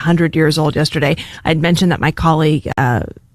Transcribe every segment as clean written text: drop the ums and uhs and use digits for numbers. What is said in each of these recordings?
100 years old yesterday. I'd mentioned that my colleague,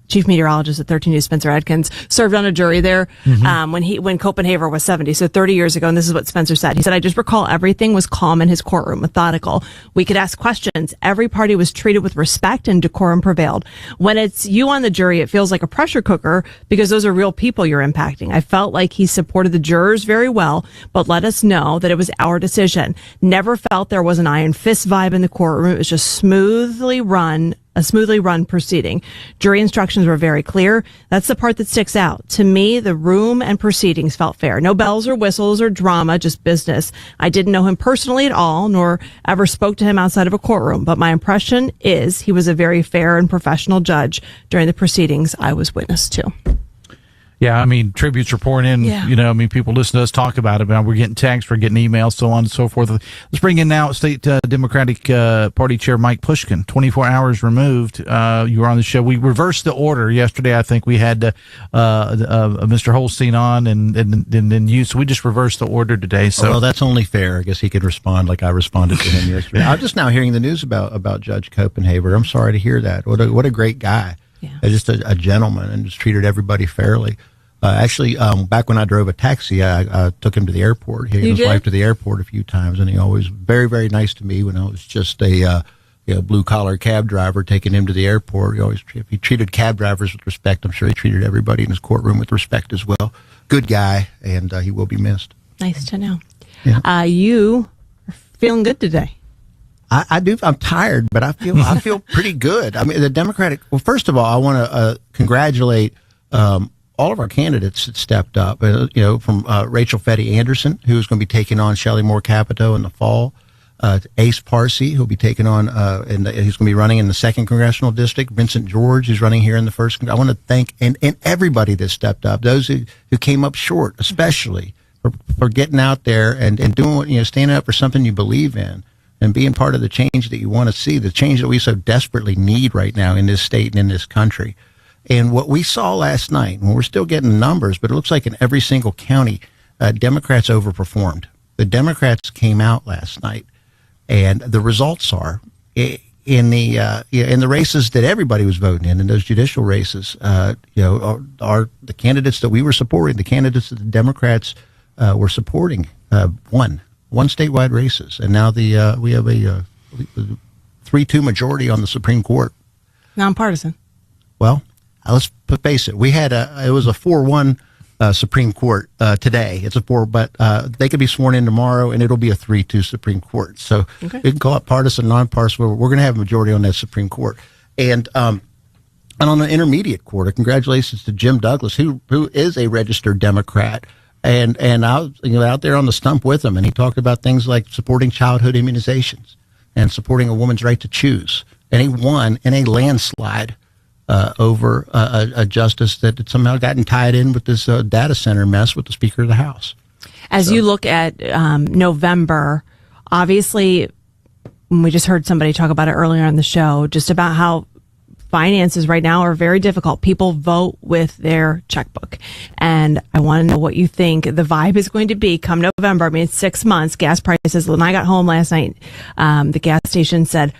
chief meteorologist at 13 News, Spencer Adkins, served on a jury there when Copenhagen was 70, so 30 years ago. And this is what Spencer said. He said, "I just recall everything was calm in his courtroom, methodical. We could ask questions. Every party was treated with respect and decorum prevailed. When it's you on the jury, it feels like a pressure cooker because those are real people you're impacting. I felt like he supported the jurors very well, but let us know that it was our decision. Never felt there was an iron fist vibe in the courtroom. It was just a smoothly run proceeding. Jury instructions were very clear. That's the part that sticks out. To me, the room and proceedings felt fair. No bells or whistles or drama, just business. I didn't know him personally at all, nor ever spoke to him outside of a courtroom. But my impression is he was a very fair and professional judge during the proceedings I was witness to." Yeah, I mean, tributes are pouring in. Yeah. You know, I mean, people listen to us talk about it. We're getting texts, we're getting emails, so on and so forth. Let's bring in now State Democratic Party Chair Mike Pushkin. 24 hours removed. You were on the show. We reversed the order yesterday. I think we had Mr. Holstein on and then you. So we just reversed the order today. So well, that's only fair. I guess he could respond like I responded to him yesterday. I'm just now hearing the news about Judge Copenhagen. I'm sorry to hear that. What a great guy. Yeah. Just a gentleman and just treated everybody fairly. Actually, back when I drove a taxi, I took him to the airport. He and his wife to the airport a few times, and he always very, very nice to me when I was just a blue-collar cab driver taking him to the airport. He treated cab drivers with respect. I'm sure he treated everybody in his courtroom with respect as well. Good guy, and he will be missed. Nice to know. Yeah. You are feeling good today. I do. I'm tired, but I feel pretty good. I mean, the Democratic. Well, first of all, I want to congratulate all of our candidates that stepped up. From Rachel Fetty Anderson, who's going to be taking on Shelley Moore Capito in the fall. Ace Parsi, who'll be taking on, he's going to be running in the 2nd Congressional District. Vincent George, who's running here in the 1st. I want to thank and everybody that stepped up. Those who came up short, especially for getting out there and doing what standing up for something you believe in. And being part of the change that you want to see, the change that we so desperately need right now in this state and in this country. And what we saw last night, and we're still getting numbers, but it looks like in every single county, Democrats overperformed. The Democrats came out last night, and the results are in the races that everybody was voting in those judicial races. Are the candidates that we were supporting, the candidates that the Democrats were supporting, won statewide races, and now we have a 3-2 majority on the Supreme Court. Nonpartisan. Well, let's face it. It was a 4-1 Supreme Court today. It's a 4, but they could be sworn in tomorrow, and it'll be a 3-2 Supreme Court. So okay. We can call it partisan, nonpartisan. We're going to have a majority on that Supreme Court, and on the intermediate court. Congratulations to Jim Douglas, who is a registered Democrat. And I was out there on the stump with him, and he talked about things like supporting childhood immunizations and supporting a woman's right to choose. And he won in a landslide over a justice that had somehow gotten tied in with this data center mess with the Speaker of the House. As you look at November, obviously, we just heard somebody talk about it earlier on the show, just about how finances right now are very difficult. People vote with their checkbook. And I want to know what you think the vibe is going to be come November. I mean, it's 6 months. Gas prices. When I got home last night, the gas station said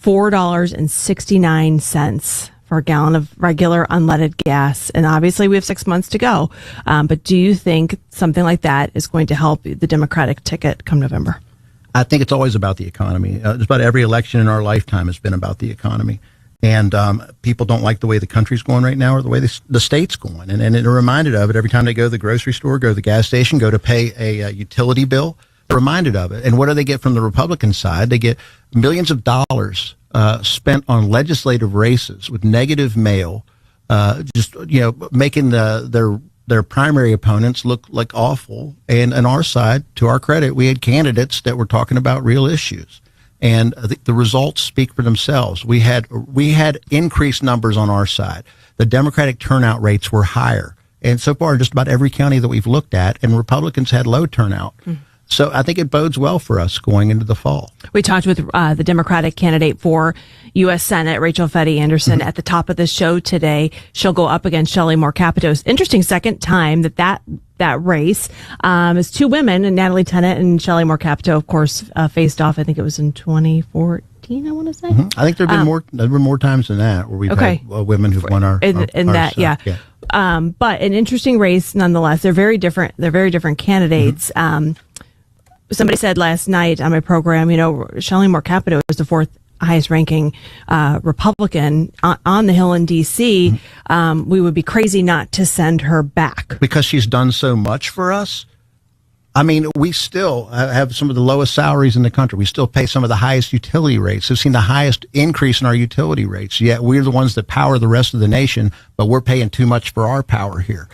$4.69 for a gallon of regular unleaded gas. And obviously we have 6 months to go. But do you think something like that is going to help the Democratic ticket come November? I think it's always about the economy. Just about every election in our lifetime has been about the economy. And people don't like the way the country's going right now or the way the state's going. And they're reminded of it every time they go to the grocery store, go to the gas station, go to pay a utility bill. They're reminded of it. And what do they get from the Republican side? They get millions of dollars spent on legislative races with negative mail, making their primary opponents look like awful. And on our side, to our credit, we had candidates that were talking about real issues. And the results speak for themselves. We had increased numbers on our side. The Democratic turnout rates were higher. And so far, just about every county that we've looked at, and Republicans had low turnout. So I think it bodes well for us going into the fall. We talked with the Democratic candidate for U.S. Senate, Rachel Fetty Anderson, at the top of the show today. She'll go up against Shelley Moore Capito. Interesting second time that race is two women, and Natalie Tennant and Shelley Moore Capito, of course, faced off. I think it was in 2014. 2015, I want to say. I think there have been more times than that where we've had women who've won our that. Yeah. But an interesting race nonetheless. They're very different. They're very different candidates. Somebody said last night on my program, Shelley Moore Capito is the fourth highest ranking Republican on the Hill in D.C. We would be crazy not to send her back. Because she's done so much for us. I mean, we still have some of the lowest salaries in the country. We still pay some of the highest utility rates. We've seen the highest increase in our utility rates. Yet we're the ones that power the rest of the nation, but we're paying too much for our power here.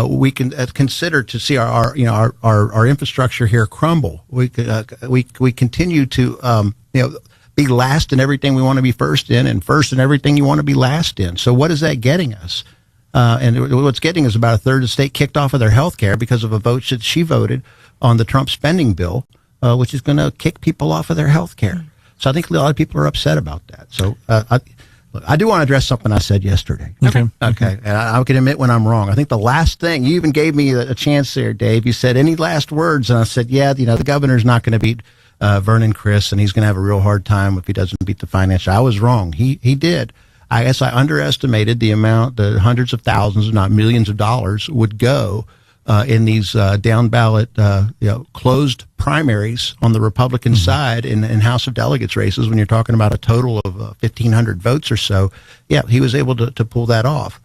We can consider to see our infrastructure here crumble. We continue to be last in everything we want to be first in, and first in everything you want to be last in. So what is that getting us? And what's getting is about a third of the state kicked off of their health care because of a vote that she voted on the Trump spending bill, which is going to kick people off of their health care. So I think a lot of people are upset about that. So I do want to address something I said yesterday. Okay. And I can admit when I'm wrong. I think the last thing, you even gave me a chance there, Dave. You said, any last words? And I said, the governor's not going to beat Vernon Criss, and he's going to have a real hard time if he doesn't beat the financial. I was wrong. He did. I guess I underestimated the amount, the hundreds of thousands, if not millions of dollars would go in these down ballot, closed primaries on the Republican side in House of Delegates races. When you're talking about a total of 1,500 votes or so, he was able to pull that off.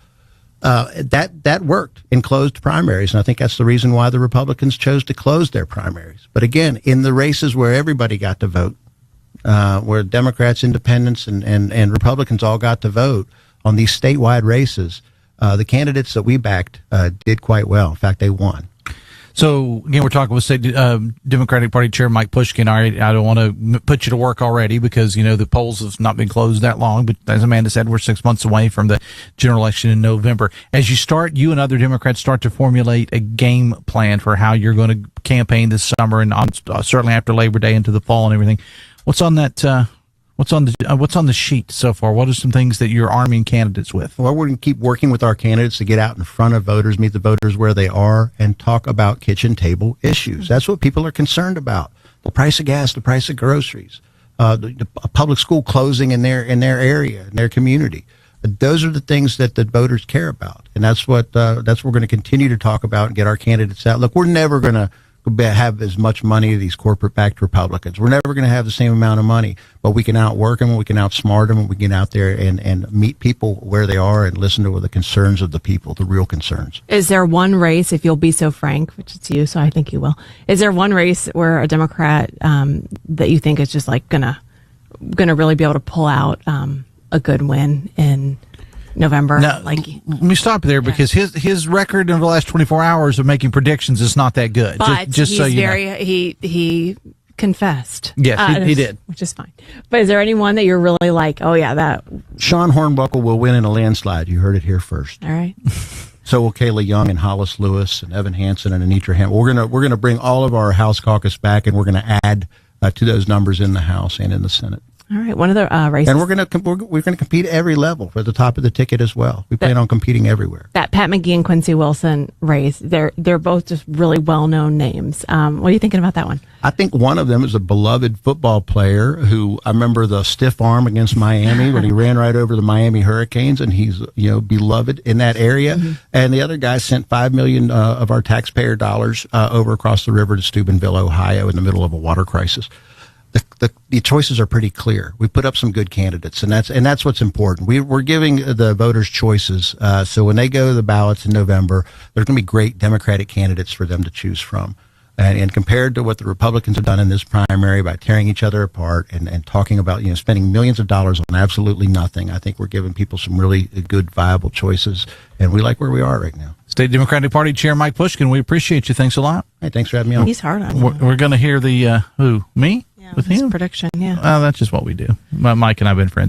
That worked in closed primaries, and I think that's the reason why the Republicans chose to close their primaries. But again, in the races where everybody got to vote, where Democrats, Independents, and Republicans all got to vote on these statewide races, the candidates that we backed did quite well. In fact, they won. So, again, we're talking with State Democratic Party Chair Mike Pushkin. I don't want to put you to work already because, the polls have not been closed that long. But as Amanda said, we're 6 months away from the general election in November. As you and other Democrats start to formulate a game plan for how you're going to campaign this summer and certainly after Labor Day into the fall and everything, what's on that? What's on the sheet so far? What are some things that you're arming candidates with? Well, we're going to keep working with our candidates to get out in front of voters, meet the voters where they are, and talk about kitchen table issues. That's what people are concerned about: the price of gas, the price of groceries, the public school closing in their area, in their community. Those are the things that the voters care about, and that's what we're going to continue to talk about and get our candidates out. Look, we're never going to have as much money as these corporate-backed Republicans. We're never going to have the same amount of money, but we can outwork them, we can outsmart them, and we can get out there and meet people where they are and listen to the concerns of the people, the real concerns. Is there one race, if you'll be so frank, which it's you, so I think you will, is there one race where a Democrat that you think is just like gonna really be able to pull out a good win in November? Now, let me stop there because his record in the last 24 hours of making predictions is not that good. But just so you know. He confessed. Yes, he did. Which is fine. But is there anyone that you're really like, that? Sean Hornbuckle will win in a landslide. You heard it here first. All right. So will Kayla Young and Hollis Lewis and Evan Hansen and Anitra Ham. We're gonna bring all of our House caucus back, and we're gonna add to those numbers in the House and in the Senate. All right, one of the races, and we're going to compete at every level for the top of the ticket as well. We plan on competing everywhere. That Pat McGee and Quincy Wilson race, they're both just really well known names. What are you thinking about that one? I think one of them is a beloved football player who I remember the stiff arm against Miami when he ran right over the Miami Hurricanes, and he's beloved in that area. Mm-hmm. And the other guy sent $5 million of our taxpayer dollars over across the river to Steubenville, Ohio, in the middle of a water crisis. The choices are pretty clear. We put up some good candidates, and that's what's important. We're giving the voters choices, so when they go to the ballots in November, there's going to be great Democratic candidates for them to choose from. And compared to what the Republicans have done in this primary by tearing each other apart and talking about spending millions of dollars on absolutely nothing, I think we're giving people some really good, viable choices, and we like where we are right now. State Democratic Party Chair Mike Pushkin, we appreciate you. Thanks a lot. Hey, thanks for having me on. He's hard on you. We're going to hear the who? Me? Yeah, with him? prediction, yeah. That's just what we do. Mike and I have been friends